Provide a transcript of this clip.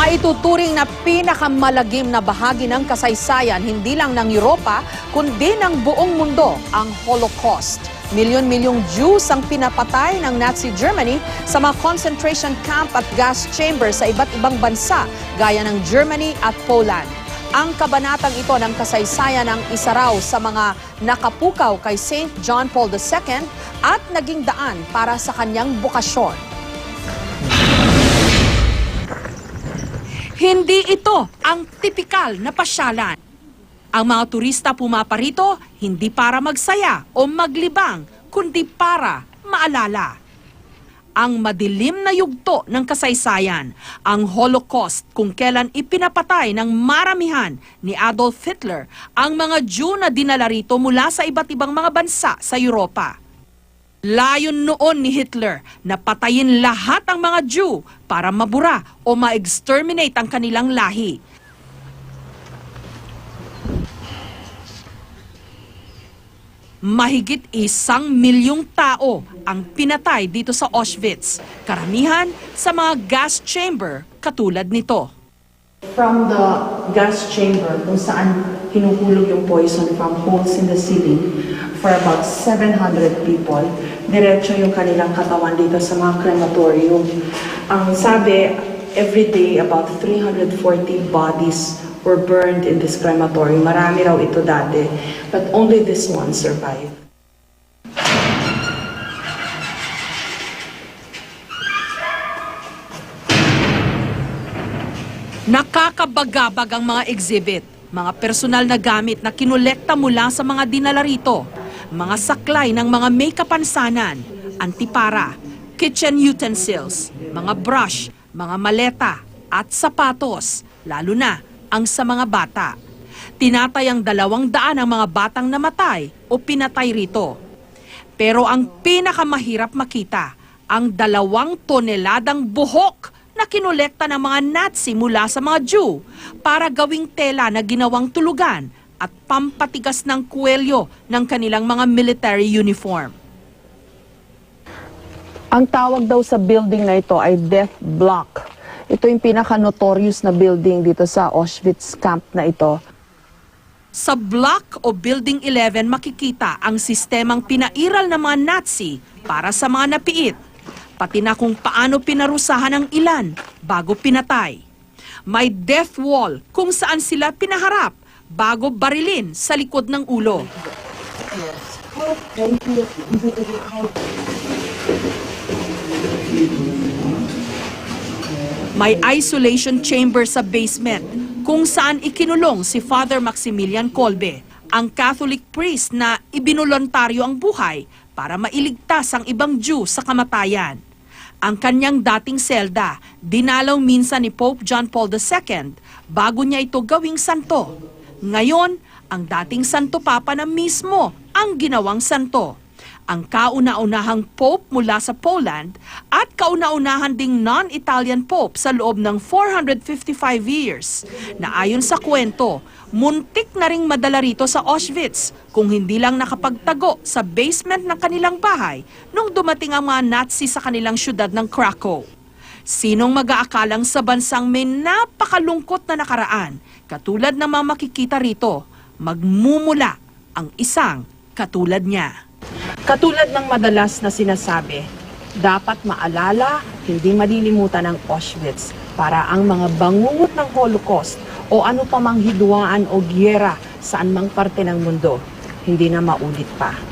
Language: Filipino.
Maituturing na pinakamalagim na bahagi ng kasaysayan hindi lang ng Europa kundi ng buong mundo ang Holocaust. Milyon-milyong Jews ang pinapatay ng Nazi Germany sa mga concentration camp at gas chamber sa iba't ibang bansa gaya ng Germany at Poland. Ang kabanatang ito ng kasaysayan ang isa raw sa mga nakapukaw kay St. John Paul II at naging daan para sa kanyang bukasyon. Hindi ito ang tipikal na pasyalan. Ang mga turista pumaparito hindi para magsaya o maglibang, kundi para maalala. Ang madilim na yugto ng kasaysayan, ang Holocaust kung kailan ipinapatay ng maramihan ni Adolf Hitler ang mga Jew na dinala rito mula sa iba't ibang mga bansa sa Europa. Layon noon ni Hitler na patayin lahat ang mga Jew para mabura o ma-exterminate ang kanilang lahi. Mahigit 1 milyong tao ang pinatay dito sa Auschwitz, karamihan sa mga gas chamber katulad nito. From the gas chamber kung saan hinuhulog yung poison from holes in the ceiling for about 700 people, diretso yung kanilang katawan dito sa mga crematorium. Ang sabi, every day about 340 bodies were burned in this crematorium. Marami raw ito dati, but only this one survived. Nakakabagabag ang mga exhibit, mga personal na gamit na kinolekta mula sa mga dinala rito, mga saklay ng mga may kapansanan, antipara, kitchen utensils, mga brush, mga maleta at sapatos, lalo na ang sa mga bata. Tinatayang 200 ang mga batang namatay o pinatay rito. Pero ang pinakamahirap makita, ang 2 toneladang buhok na kinolekta ng mga Nazi mula sa mga Jew para gawing tela na ginawang tulugan at pampatigas ng kuwelyo ng kanilang mga military uniform. Ang tawag daw sa building na ito ay Death Block. Ito yung pinaka-notorious na building dito sa Auschwitz camp na ito. Sa Block o Building 11 makikita ang sistemang pinairal ng mga Nazi para sa mga napiit, pati na kung paano pinarusahan ang ilan bago pinatay. May death wall kung saan sila pinaharap bago barilin sa likod ng ulo. May isolation chamber sa basement kung saan ikinulong si Father Maximilian Kolbe, ang Catholic priest na ibinolontaryo ang buhay para mailigtas ang ibang Jew sa kamatayan. Ang kanyang dating selda, dinalaw minsan ni Pope John Paul II bago niya ito gawing santo. Ngayon, ang dating Santo Papa na mismo ang ginawang santo. Ang kauna-unahang Pope mula sa Poland at kauna-unahan ding non-Italian Pope sa loob ng 455 years na ayon sa kwento, muntik na ring madala rito sa Auschwitz kung hindi lang nakapagtago sa basement ng kanilang bahay nung dumating ang mga Nazi sa kanilang syudad ng Krakow. Sinong mag-aakalang sa bansang may napakalungkot na nakaraan, katulad ng mga makikita rito, magmumula ang isang katulad niya. Katulad ng madalas na sinasabi, dapat maalala, hindi malilimutan ang Auschwitz para ang mga bangungot ng Holocaust o ano pa mang hidwaan o giyera saan mang parte ng mundo, hindi na maulit pa.